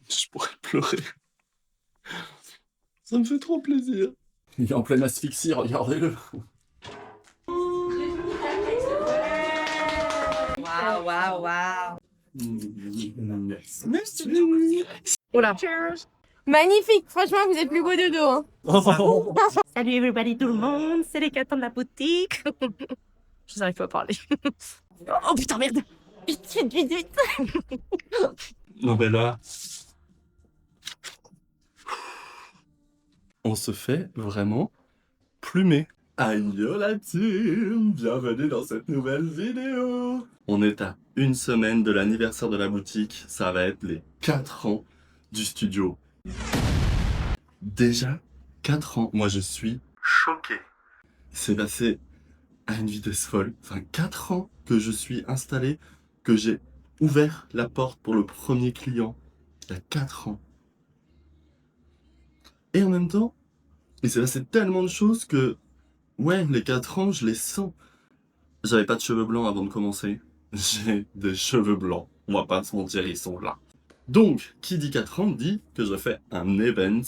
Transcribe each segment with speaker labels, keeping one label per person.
Speaker 1: Je pourrais pleurer. Ça me fait trop plaisir. Il est en pleine asphyxie, regardez-le.
Speaker 2: Waouh, waouh, waouh.
Speaker 1: Merci.
Speaker 2: Oula. Cheers. Magnifique, franchement, vous êtes plus beau de dos. Hein. Salut everybody, tout le monde, c'est les catons de la boutique. Je n'arrive pas à parler. Oh putain, merde. Vite, vite, vite, vite.
Speaker 1: Non mais là, on se fait vraiment plumer. Aïe la team, bienvenue dans cette nouvelle vidéo. On est à une semaine de l'anniversaire de la boutique, ça va être les 4 ans du studio. Déjà 4 ans, moi je suis choqué. C'est passé à une vitesse folle, enfin 4 ans que je suis installé, que j'ai ouvert la porte pour le premier client, il y a 4 ans. Et en même temps, il s'est passé tellement de choses que, ouais, les 4 ans, je les sens. J'avais pas de cheveux blancs avant de commencer. J'ai des cheveux blancs. On va pas se mentir, ils sont là. Donc, qui dit 4 ans dit que je fais un event,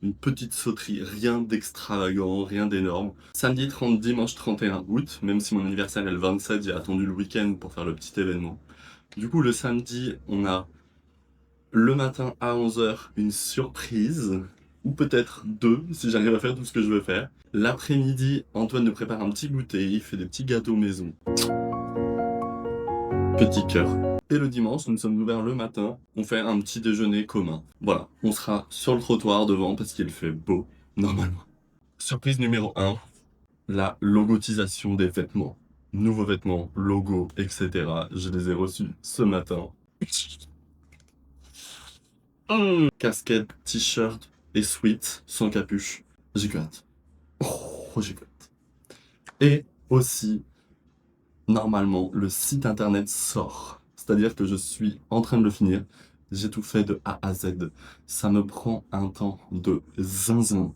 Speaker 1: une petite sauterie, rien d'extravagant, rien d'énorme. Samedi 30, dimanche 31 août, même si mon anniversaire est le 27, j'ai attendu le week-end pour faire le petit événement. Du coup, le samedi, on a le matin à 11h une surprise, ou peut-être 2 si j'arrive à faire tout ce que je veux faire. L'après-midi, Antoine nous prépare un petit goûter, il fait des petits gâteaux maison. Petit cœur. Et le dimanche, nous sommes ouverts le matin, on fait un petit déjeuner commun. Voilà, on sera sur le trottoir devant parce qu'il fait beau, normalement. Surprise numéro 1, la logotisation des vêtements. Nouveaux vêtements, logos, etc. Je les ai reçus ce matin. Casquette, t-shirt et sweat sans capuche. J'ai que hâte. Oh, j'ai que hâte. Et aussi, normalement, le site internet sort. C'est-à-dire que je suis en train de le finir. J'ai tout fait de A à Z. Ça me prend un temps de zinzin.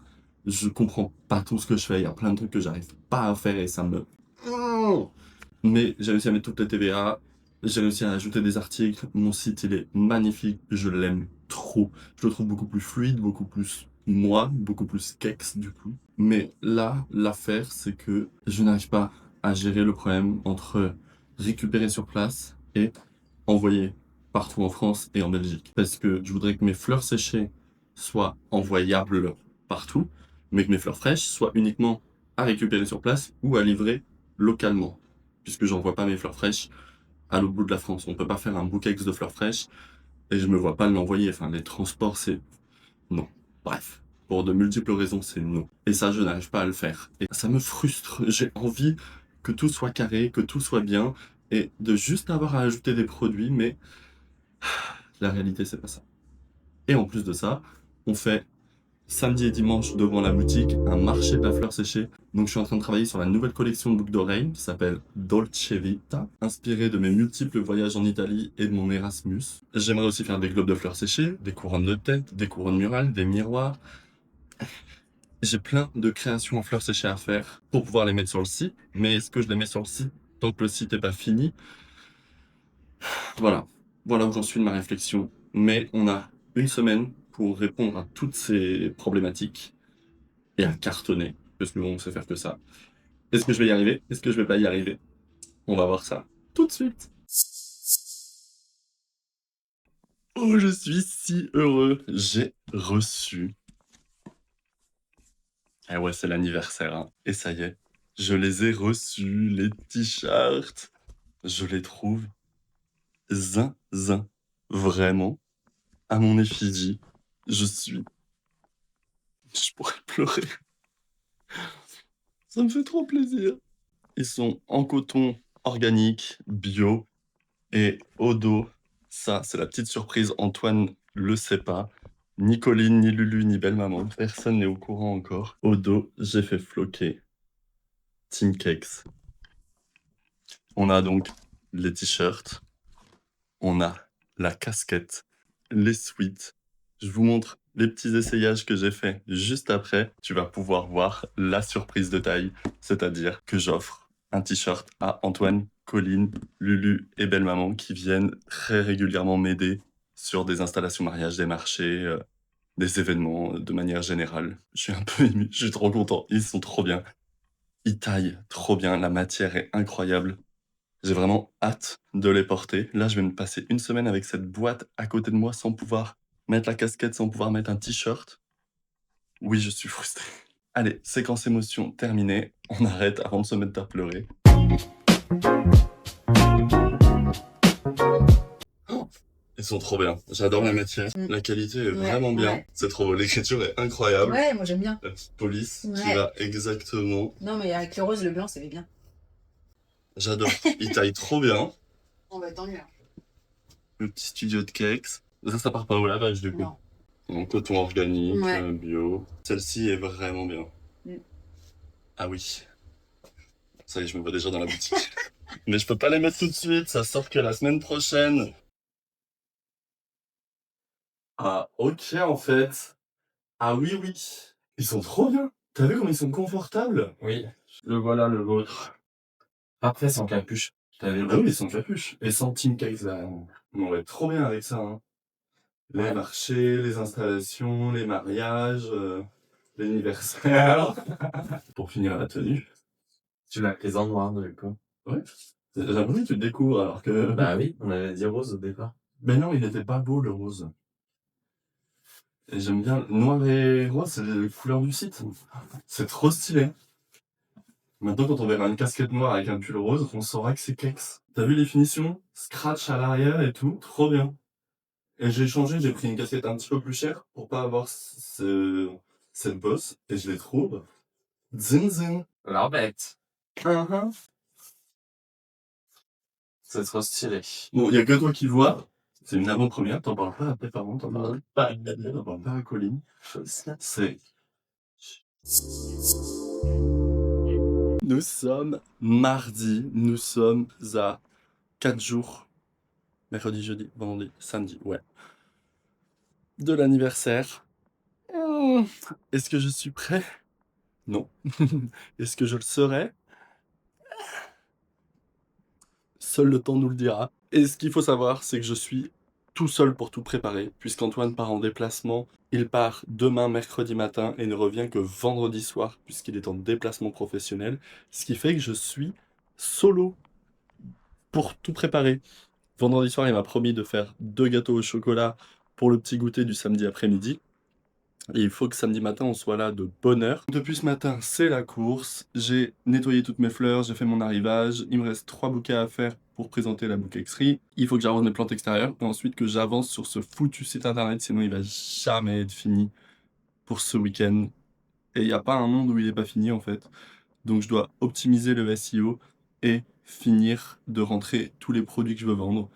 Speaker 1: Je comprends pas tout ce que je fais. Il y a plein de trucs que j'arrive pas à faire et ça me... Mais j'ai réussi à mettre toutes les TVA. J'ai réussi à ajouter des articles. Mon site, il est magnifique. Je l'aime trop. Je le trouve beaucoup plus fluide, beaucoup plus moi, beaucoup plus kex du coup. Mais là, l'affaire, c'est que je n'arrive pas à gérer le problème entre récupérer sur place et envoyer partout en France et en Belgique. Parce que je voudrais que mes fleurs séchées soient envoyables partout, mais que mes fleurs fraîches soient uniquement à récupérer sur place ou à livrer localement. Puisque j'envoie pas mes fleurs fraîches à l'autre bout de la France. On peut pas faire un bouquet de fleurs fraîches et je me vois pas l'envoyer. Enfin, les transports, c'est... Non. Bref. Pour de multiples raisons, c'est non. Et ça, je n'arrive pas à le faire. Et ça me frustre. J'ai envie que tout soit carré, que tout soit bien, et de juste avoir à ajouter des produits, mais la réalité, c'est pas ça. Et en plus de ça, on fait samedi et dimanche devant la boutique un marché de la fleur séchée. Donc je suis en train de travailler sur la nouvelle collection de boucles d'oreilles qui s'appelle Dolce Vita, inspirée de mes multiples voyages en Italie et de mon Erasmus. J'aimerais aussi faire des globes de fleurs séchées, des couronnes de tête, des couronnes murales, des miroirs. J'ai plein de créations en fleurs séchées à faire pour pouvoir les mettre sur le site. Mais est-ce que je les mets sur le site tant que le site n'est pas fini? Voilà. Voilà où j'en suis de ma réflexion. Mais on a une semaine pour répondre à toutes ces problématiques et à cartonner. Parce que bon, on sait faire que ça. Est-ce que je vais y arriver? Est-ce que je vais pas y arriver? On va voir ça tout de suite. Oh, je suis si heureux. J'ai reçu. Eh ouais, c'est l'anniversaire, hein. Et ça y est, je les ai reçus, les t-shirts. Je les trouve zinzin. Vraiment, à mon effigie, je suis... Je pourrais pleurer. Ça me fait trop plaisir. Ils sont en coton organique, bio et au dos. Ça, c'est la petite surprise. Antoine le sait pas. Ni Colline, ni Lulu, ni belle maman. Personne n'est au courant encore. Au dos, j'ai fait floquer Team Cakes. On a donc les t-shirts. On a la casquette, les sweats. Je vous montre les petits essayages que j'ai faits juste après. Tu vas pouvoir voir la surprise de taille, c'est-à-dire que j'offre un t-shirt à Antoine, Colline, Lulu et Belle Maman qui viennent très régulièrement m'aider sur des installations mariage, des marchés, des événements de manière générale. Je suis un peu ému, je suis trop content, ils sont trop bien. Ils taillent trop bien, la matière est incroyable. J'ai vraiment hâte de les porter. Là, je vais me passer une semaine avec cette boîte à côté de moi sans pouvoir mettre la casquette, sans pouvoir mettre un t-shirt. Oui, je suis frustré. Allez, séquence émotion terminée. On arrête avant de se mettre à pleurer. Oh, ils sont trop bien. J'adore la matière. La qualité est vraiment bien.
Speaker 3: Ouais.
Speaker 1: C'est trop beau. L'écriture est incroyable.
Speaker 3: Ouais, moi j'aime bien.
Speaker 1: La petite police qui
Speaker 3: Ouais.
Speaker 1: va exactement.
Speaker 3: Non, mais avec le rose et le blanc, ça va bien.
Speaker 1: J'adore. Ils taillent trop bien.
Speaker 3: On va tant mieux.
Speaker 1: Le petit studio de cakes. Ça part pas au lavage du coup.
Speaker 3: Non.
Speaker 1: En coton organique,
Speaker 3: Ouais.
Speaker 1: bio. Celle-ci est vraiment bien.
Speaker 3: Mm.
Speaker 1: Ah oui. Ça y est, je me vois déjà dans la boutique. Mais je peux pas les mettre tout de suite, ça sort que la semaine prochaine. Ah, ok en fait. Ah oui, oui. Ils sont trop bien. T'as vu comme ils sont confortables?
Speaker 4: Oui, le voilà le vôtre. Après, sans capuche. T'avais
Speaker 1: Ah oui, ils sont capuches. Et sans Team Cakes, là. On va être trop bien avec ça. Hein. Les
Speaker 4: Ouais.
Speaker 1: marchés, les installations, les mariages, l'anniversaire. Pour finir la tenue.
Speaker 4: Tu l'as prise en noir, du coup.
Speaker 1: Ouais. J'ai l'impression que tu le découvres alors que...
Speaker 4: Bah oui, on avait dit rose au départ.
Speaker 1: Mais non, il n'était pas beau le rose. Et j'aime bien noir et rose, c'est les couleurs du site. C'est trop stylé. Maintenant, quand on verra une casquette noire avec un pull rose, on saura que c'est Kex. T'as vu les finitions? Scratch à l'arrière et tout, trop bien. Et j'ai changé, j'ai pris une casquette un petit peu plus chère pour pas avoir cette bosse. Et je les trouve zin zin.
Speaker 4: Alors bête.
Speaker 1: Uh-huh.
Speaker 4: C'est trop stylé.
Speaker 1: Bon, y a que toi qui le vois. C'est une avant-première, t'en parles pas à tes parents, t'en parles pas à Nadia, t'en parles pas à Colline. C'est... Nous sommes mardi, nous sommes à 4 jours. Mercredi, jeudi, vendredi, samedi, ouais. De l'anniversaire. Est-ce que je suis prêt? Non. Est-ce que je le serai? Seul le temps nous le dira. Et ce qu'il faut savoir, c'est que je suis tout seul pour tout préparer, puisqu'Antoine part en déplacement. Il part demain, mercredi matin, et ne revient que vendredi soir, puisqu'il est en déplacement professionnel. Ce qui fait que je suis solo pour tout préparer. Vendredi soir, il m'a promis de faire 2 gâteaux au chocolat pour le petit goûter du samedi après-midi. Et il faut que samedi matin, on soit là de bonne heure. Depuis ce matin, c'est la course. J'ai nettoyé toutes mes fleurs, j'ai fait mon arrivage. Il me reste 3 bouquets à faire pour présenter la bouquetterie. Il faut que j'arrose mes plantes extérieures et ensuite que j'avance sur ce foutu site internet, sinon il va jamais être fini pour ce week-end. Et il n'y a pas un monde où il n'est pas fini en fait. Donc je dois optimiser le SEO et finir de rentrer tous les produits que je veux vendre.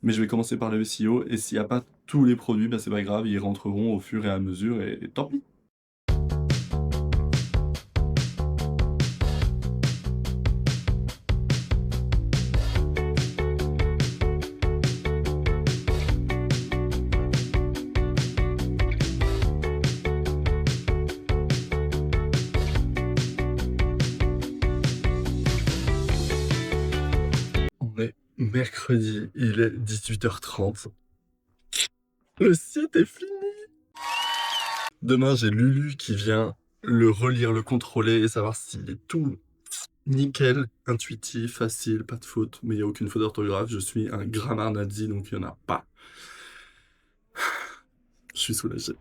Speaker 1: Mais je vais commencer par le SEO, et s'il n'y a pas tous les produits, bah c'est pas grave, ils rentreront au fur et à mesure, et tant pis. On est mercredi, il est 18h30. Le site est fini. Demain, j'ai Lulu qui vient le relire, le contrôler et savoir s'il est tout nickel, intuitif, facile, pas de faute, mais il n'y a aucune faute d'orthographe. Je suis un grammar nazi, donc il n'y en a pas. Je suis soulagé.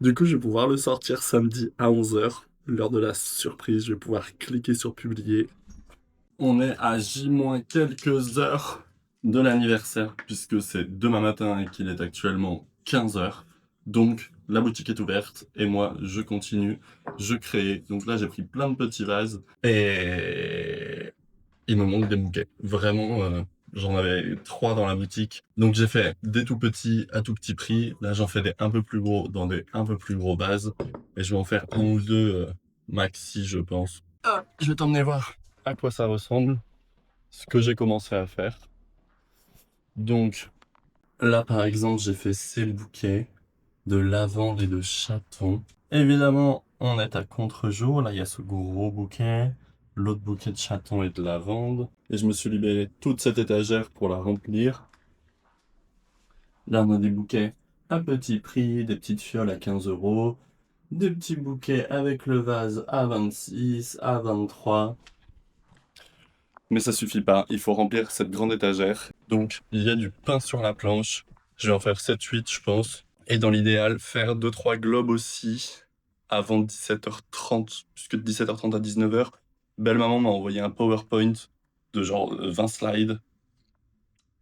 Speaker 1: Du coup, je vais pouvoir le sortir samedi à 11h, l'heure de la surprise. Je vais pouvoir cliquer sur publier. On est à J- quelques heures de l'anniversaire, puisque c'est demain matin et qu'il est actuellement 15h. Donc, la boutique est ouverte et moi, je continue, je crée. Donc là, j'ai pris plein de petits vases et il me manque des bouquets. Vraiment, j'en avais 3 dans la boutique. Donc, j'ai fait des tout petits à tout petit prix. Là, j'en fais des un peu plus gros dans des un peu plus gros vases. Et je vais en faire 1 ou 2 maxi, je pense. Je vais t'emmener voir à quoi ça ressemble, ce que j'ai commencé à faire. Donc, là, par exemple, j'ai fait ces bouquets de lavande et de chaton. Évidemment, on est à contre-jour. Là, il y a ce gros bouquet, l'autre bouquet de chaton et de lavande. Et je me suis libéré toute cette étagère pour la remplir. Là, on a des bouquets à petit prix, des petites fioles à 15 €, des petits bouquets avec le vase à 26, à 23. Mais ça suffit pas, il faut remplir cette grande étagère. Donc, il y a du pain sur la planche. Je vais en faire 7-8, je pense. Et dans l'idéal, faire 2-3 globes aussi avant 17h30, puisque de 17h30 à 19h, belle maman m'a envoyé un PowerPoint de genre 20 slides.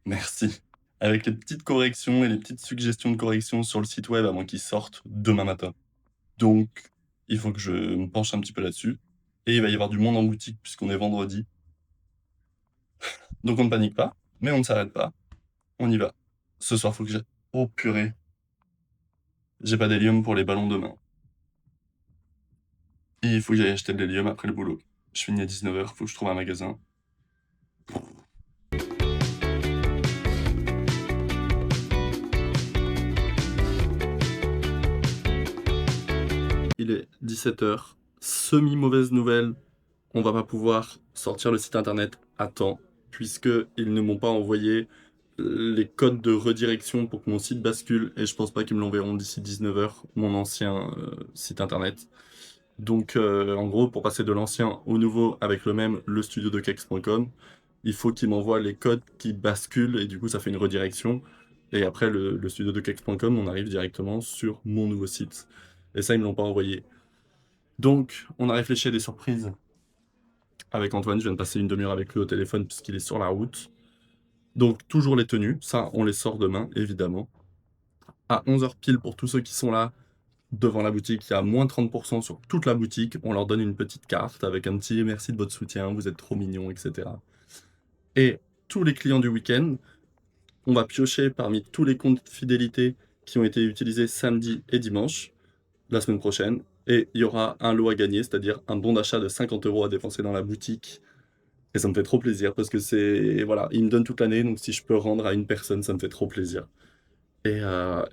Speaker 1: Merci. Avec les petites corrections et les petites suggestions de corrections sur le site web avant qu'ils sortent demain matin. Donc, il faut que je me penche un petit peu là-dessus. Et il va y avoir du monde en boutique puisqu'on est vendredi. Donc on ne panique pas, mais on ne s'arrête pas. On y va. Ce soir, faut que j'ai... Oh purée. J'ai pas d'hélium pour les ballons demain. Et il faut que j'aille acheter de l'hélium après le boulot. Je finis à 19h, faut que je trouve un magasin. Il est 17h. Semi-mauvaise nouvelle. On va pas pouvoir sortir le site internet à temps, puisqu'ils ne m'ont pas envoyé les codes de redirection pour que mon site bascule, et je pense pas qu'ils me l'enverront d'ici 19h, mon ancien site internet. Donc en gros, pour passer de l'ancien au nouveau avec le même, lestudiodekex.com, il faut qu'ils m'envoient les codes qui basculent, et du coup ça fait une redirection. Et après le studiodekex.com, on arrive directement sur mon nouveau site. Et ça, ils me l'ont pas envoyé. Donc, on a réfléchi à des surprises avec Antoine. Je viens de passer une demi-heure avec lui au téléphone puisqu'il est sur la route. Donc, toujours les tenues. Ça, on les sort demain, évidemment. À 11h pile, pour tous ceux qui sont là, devant la boutique, il y a moins 30% sur toute la boutique. On leur donne une petite carte avec un petit « merci de votre soutien, vous êtes trop mignons », etc. Et tous les clients du week-end, on va piocher parmi tous les comptes fidélité qui ont été utilisés samedi et dimanche, la semaine prochaine. Et il y aura un lot à gagner, c'est-à-dire un bon d'achat de 50 € à dépenser dans la boutique. Et ça me fait trop plaisir parce que c'est... Voilà, ils me donnent toute l'année, donc si je peux rendre à une personne, ça me fait trop plaisir. Et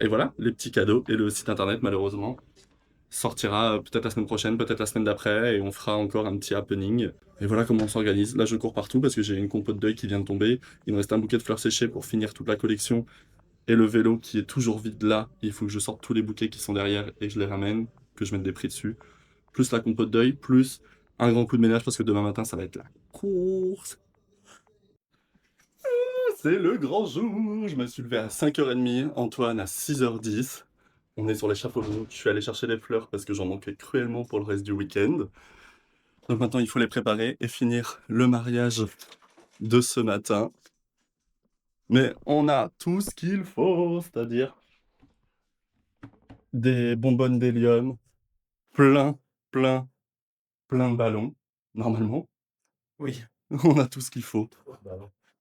Speaker 1: voilà, les petits cadeaux. Et le site internet, malheureusement, sortira peut-être la semaine prochaine, peut-être la semaine d'après, et on fera encore un petit happening. Et voilà comment on s'organise. Là, je cours partout parce que j'ai une compote d'œil qui vient de tomber. Il me reste un bouquet de fleurs séchées pour finir toute la collection. Et le vélo qui est toujours vide là. Il faut que je sorte tous les bouquets qui sont derrière et que je les ramène, que je mette des prix dessus. Plus la compote d'œil, plus un grand coup de ménage parce que demain matin, ça va être la course. C'est le grand jour. Je me suis levé à 5h30, Antoine à 6h10. On est sur l'échafaudon. Je suis allé chercher les fleurs parce que j'en manquais cruellement pour le reste du week-end. Donc maintenant, il faut les préparer et finir le mariage de ce matin. Mais on a tout ce qu'il faut, c'est-à-dire des bonbonnes d'hélium, plein de ballons, normalement.
Speaker 4: Oui.
Speaker 1: On a tout ce qu'il faut.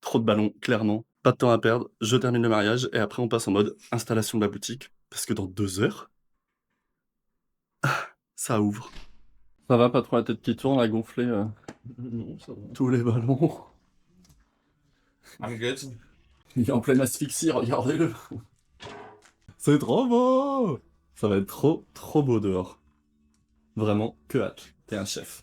Speaker 1: Trop de ballons, clairement. Pas de temps à perdre. Je termine le mariage et après on passe en mode installation de la boutique. Parce que dans 2 heures, ça ouvre. Ça va, pas trop la tête qui tourne à gonfler
Speaker 4: Non, ça va.
Speaker 1: tous les ballons.
Speaker 4: I'm good.
Speaker 1: Il est en pleine asphyxie, regardez-le. C'est trop beau. Ça va être trop beau dehors. Vraiment, que hâte. T'es un chef.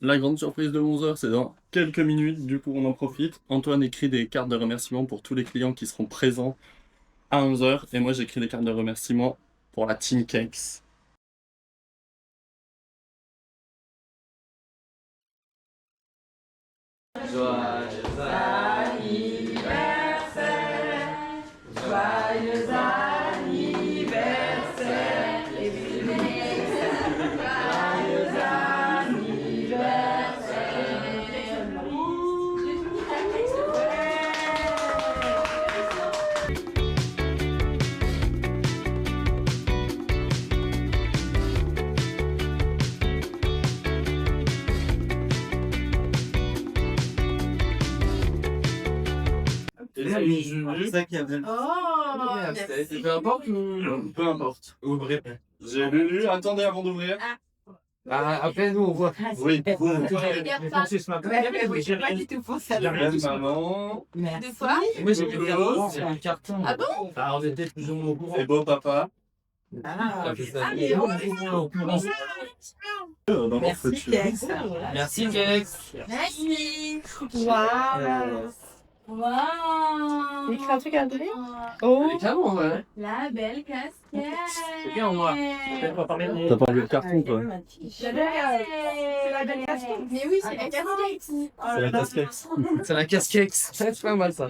Speaker 1: La grande surprise de 11h, c'est dans quelques minutes, du coup on en profite. Antoine écrit des cartes de remerciement pour tous les clients qui seront présents à 11h, et moi j'écris des cartes de remerciement pour la Team Cakes.
Speaker 4: C'est ça qui a bien. Peu importe ou... Peu importe. Ouvrez.
Speaker 1: J'ai lu, attendez avant d'ouvrir.
Speaker 4: Après, nous, on voit.
Speaker 1: Oui.
Speaker 3: J'ai pas du tout pensé à
Speaker 1: Belle maman.
Speaker 3: Deux fois.
Speaker 4: Moi, j'ai vu un carton.
Speaker 3: Ah bon?
Speaker 4: Alors, on était plus ou moins au courant.
Speaker 1: C'est beau papa.
Speaker 3: Ah,
Speaker 4: Et en l'occurrence.
Speaker 3: merci Kex.
Speaker 4: Merci, Kex.
Speaker 3: Merci. Waouh. Waouh.
Speaker 2: Il écrit un truc à la télé. Oh.
Speaker 4: Carrément, ouais.
Speaker 3: La belle casquette.
Speaker 4: C'est bien, moi. T'as pas parlé
Speaker 1: T'as pas enlevé le carton, toi.
Speaker 2: La belle casquette. C'est la belle casquette.
Speaker 3: Mais oui, c'est la casquette.
Speaker 1: C'est la casquette.
Speaker 4: C'est la casquette. C'est pas mal, ça.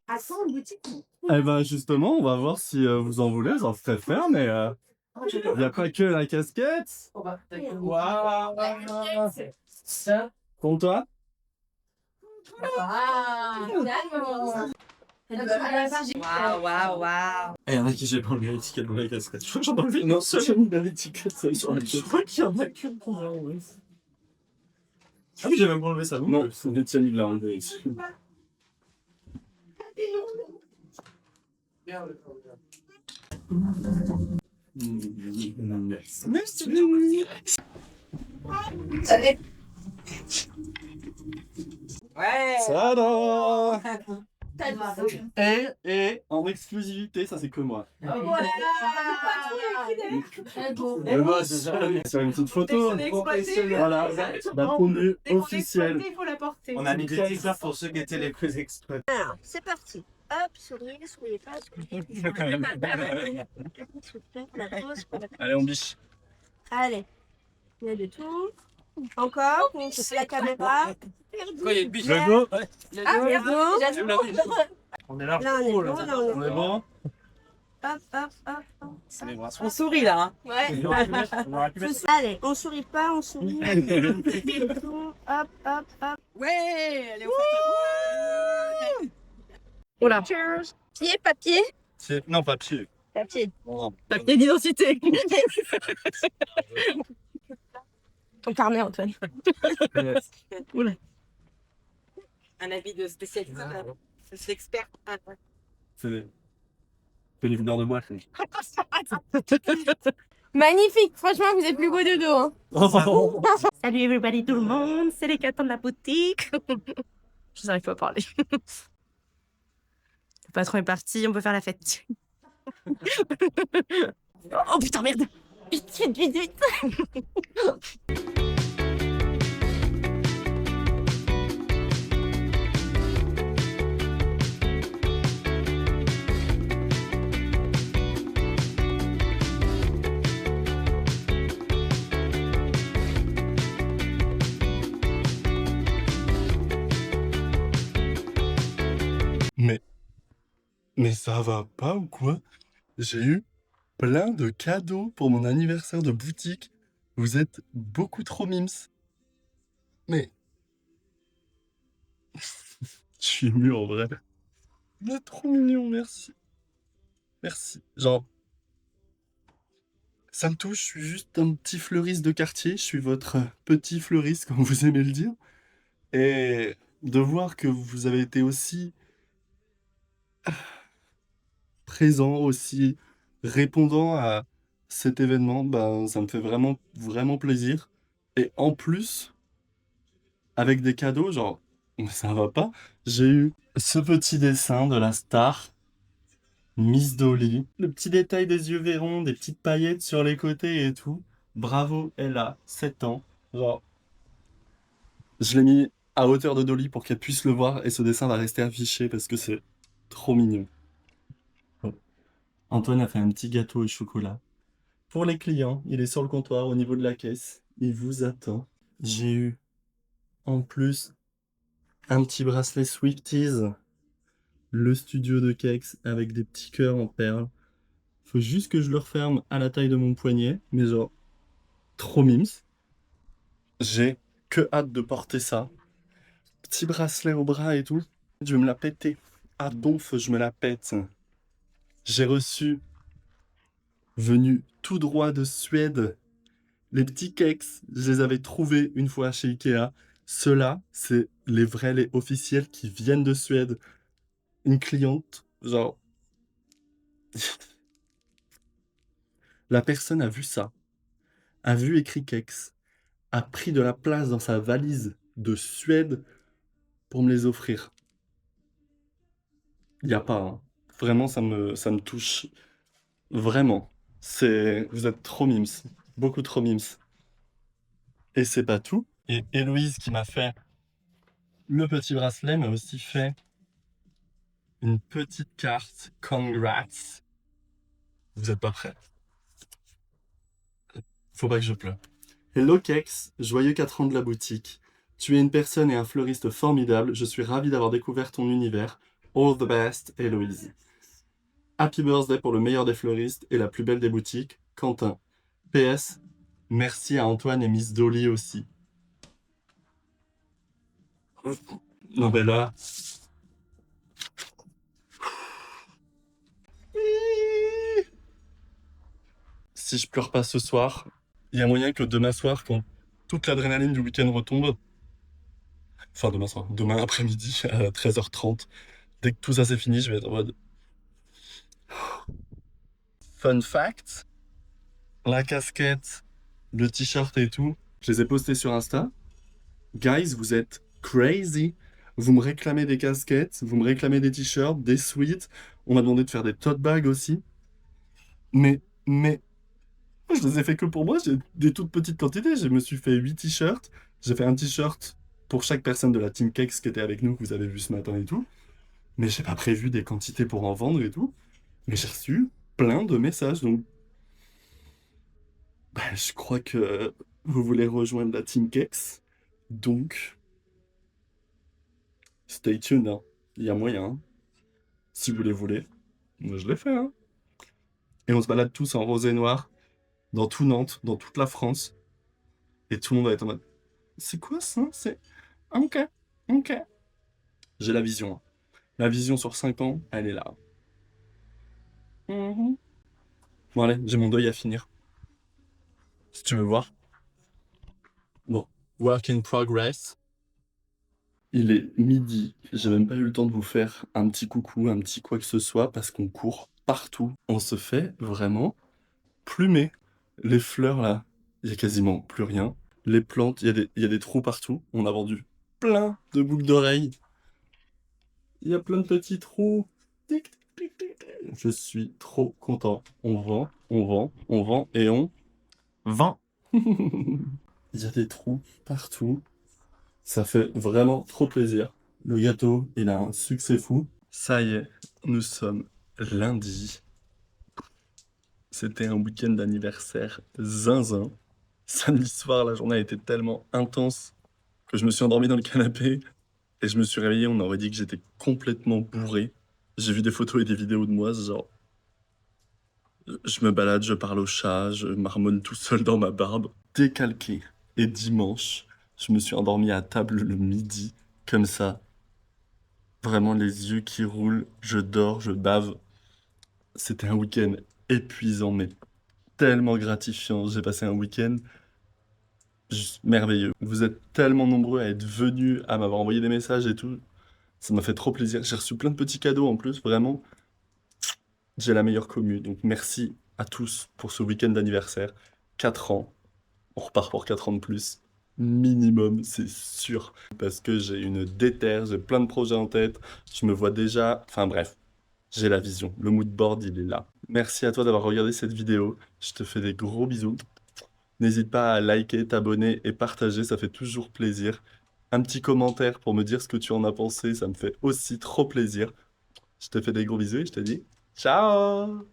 Speaker 3: Attends, en boutique.
Speaker 1: Eh ben justement, on va voir si vous en voulez, j'en ferai faire, mais il n'y a pas que la casquette. Waouh. Pour toi?
Speaker 3: Waouh, waouh.
Speaker 1: Eh, y'en a qui j'ai pas enlevé l'étiquette de la casquette. Je crois que j'en ai enlevé une seule, j'ai mis l'étiquette sur la casquette. Je crois qu'il y en a que pour un, ouais. Ah oui, j'ai même pas enlevé ça, non? C'est Etienne, il l'a enlevé ici. Merci.
Speaker 3: Allez. Ouais.
Speaker 1: Ça va.
Speaker 3: T'as
Speaker 1: Et en exclusivité, ça c'est que moi.
Speaker 3: Voilà.
Speaker 1: C'est une petite photo. Voilà, la tenue officielle.
Speaker 2: Il faut la porter.
Speaker 5: On a mis des t-shirts pour ceux qui étaient les plus exploités.
Speaker 6: Alors, c'est parti. Hop, souriez, souriez pas.
Speaker 1: Allez, on biche.
Speaker 6: Allez. Il y a de tout. Encore. C'est la caméra.
Speaker 4: Quoi, il y a une biche?
Speaker 1: Le go.
Speaker 6: Ah, Verdo.
Speaker 5: On est là.
Speaker 6: Là, on est bon, là, on
Speaker 1: On
Speaker 6: est
Speaker 1: est
Speaker 6: bon.
Speaker 1: bon?
Speaker 6: Hop, hop, hop.
Speaker 5: Célébration.
Speaker 3: On sourit là. Hein.
Speaker 6: Ouais. Allez, on sourit pas, on sourit. Hop, hop, hop.
Speaker 3: Ouais. Allez,
Speaker 2: Oula.
Speaker 6: Pied, papier.
Speaker 1: Non, papier.
Speaker 6: Papier.
Speaker 2: Papier d'identité. Ton carnet, Antoine. Oula.
Speaker 3: Un avis de spécialiste. C'est expert.
Speaker 1: C'est les videurs de bois.
Speaker 2: Magnifique. Franchement, vous êtes plus beau de dos. Hein.
Speaker 7: Salut everybody tout le monde, c'est les cartons de la boutique.
Speaker 2: Je n'arrive pas à parler.
Speaker 7: Le patron est parti, on peut faire la fête. Oh putain merde. Vite, vite, vite, vite.
Speaker 1: Mais ça va pas ou quoi? J'ai eu plein de cadeaux pour mon anniversaire de boutique. Vous êtes beaucoup trop mimes. Mais... Je suis ému en vrai. Vous êtes trop mignon, merci. Merci. Genre... Ça me touche, je suis juste un petit fleuriste de quartier. Je suis votre petit fleuriste, comme vous aimez le dire. Et de voir que vous avez été aussi... présent, aussi répondant à cet événement, ben, ça me fait vraiment, vraiment plaisir. Et en plus, avec des cadeaux, genre, ça va pas, j'ai eu ce petit dessin de la star, Miss Dolly. Le petit détail des yeux verrons, des petites paillettes sur les côtés et tout. Bravo, elle a 7 ans. Genre, je l'ai mis à hauteur de Dolly pour qu'elle puisse le voir et ce dessin va rester affiché parce que c'est trop mignon. Antoine a fait un petit gâteau au chocolat. Pour les clients, il est sur le comptoir au niveau de la caisse. Il vous attend. J'ai eu en plus un petit bracelet Swifties. Le studio de Kex avec des petits cœurs en perles. Faut juste que je le referme à la taille de mon poignet. Mais genre, trop mimes. J'ai que hâte de porter ça. Petit bracelet au bras et tout. Je vais me la péter. À donf, je me la pète. J'ai reçu, venu tout droit de Suède, les petits cakes. Je les avais trouvés une fois chez Ikea. Ceux-là, c'est les vrais, les officiels qui viennent de Suède. Une cliente, genre... La personne a vu ça, a vu écrit cakes, a pris de la place dans sa valise de Suède pour me les offrir. Il n'y a pas, hein. Vraiment, ça me touche. Vraiment. Vous êtes trop mimes. Beaucoup trop mimes. Et c'est pas tout. Et Héloïse qui m'a fait le petit bracelet m'a aussi fait une petite carte. Congrats. Vous êtes pas prêts? Faut pas que je pleure. Hello Kex, joyeux 4 ans de la boutique. Tu es une personne et un fleuriste formidable. Je suis ravi d'avoir découvert ton univers. All the best, Héloïse. Happy birthday pour le meilleur des fleuristes et la plus belle des boutiques, Quentin. PS, merci à Antoine et Miss Dolly aussi. Non mais là... Si je pleure pas ce soir, il y a moyen que demain soir, quand toute l'adrénaline du week-end retombe, enfin demain soir, demain après-midi à 13h30, dès que tout ça c'est fini, je vais être en mode... Fun fact, la casquette, le t-shirt et tout, je les ai postés sur Insta. Guys, vous êtes crazy. Vous me réclamez des casquettes, vous me réclamez des t-shirts, des sweats. On m'a demandé de faire des tote bags aussi. Mais, je les ai fait que pour moi, j'ai des toutes petites quantités. Je me suis fait 8 t-shirts. J'ai fait un t-shirt pour chaque personne de la Team Kex qui était avec nous, que vous avez vu ce matin et tout. Mais j'ai pas prévu des quantités pour en vendre et tout. Mais j'ai reçu plein de messages, donc... Bah, je crois que vous voulez rejoindre la Team Kex. Donc... Stay tuned, hein. Il y a moyen, hein. Si vous les voulez. Moi, je l'ai fait, hein. Et on se balade tous en rose et noir, dans tout Nantes, dans toute la France. Et tout le monde va être en mode... C'est quoi ça? C'est... Ok, ok. J'ai la vision, hein. La vision sur 5 ans, elle est là. Mhm. Bon allez, j'ai mon deuil à finir. Si tu veux voir. Bon, work in progress. Il est midi. J'ai même pas eu le temps de vous faire un petit coucou, un petit quoi que ce soit, parce qu'on court partout. On se fait vraiment plumer. Les fleurs là, il y a quasiment plus rien. Les plantes, il y a des trous partout. On a vendu plein de boucles d'oreilles. Il y a plein de petits trous. Tic, tic, tic, tic. Je suis trop content. On vend, on vend, on vend et on vend. Il y a des trous partout. Ça fait vraiment trop plaisir. Le gâteau, il a un succès fou. Ça y est, nous sommes lundi. C'était un week-end d'anniversaire zinzin. Samedi soir, la journée a été tellement intense que je me suis endormi dans le canapé et je me suis réveillé, on aurait dit que j'étais complètement bourré. J'ai vu des photos et des vidéos de moi, genre... Je me balade, je parle au chat, je marmonne tout seul dans ma barbe. Décalqué. Et dimanche, je me suis endormi à table le midi, comme ça. Vraiment les yeux qui roulent, je dors, je bave. C'était un week-end épuisant, mais tellement gratifiant. J'ai passé un week-end juste merveilleux. Vous êtes tellement nombreux à être venus, à m'avoir envoyé des messages et tout. Ça m'a fait trop plaisir. J'ai reçu plein de petits cadeaux en plus, vraiment. J'ai la meilleure commu, donc merci à tous pour ce week-end d'anniversaire. 4 ans. On repart pour 4 ans de plus. Minimum, c'est sûr. Parce que j'ai une déterre, j'ai plein de projets en tête. Je me vois déjà... Enfin bref, j'ai la vision. Le mood board, il est là. Merci à toi d'avoir regardé cette vidéo. Je te fais des gros bisous. N'hésite pas à liker, t'abonner et partager, ça fait toujours plaisir. Un petit commentaire pour me dire ce que tu en as pensé, ça me fait aussi trop plaisir. Je te fais des gros bisous et je te dis ciao!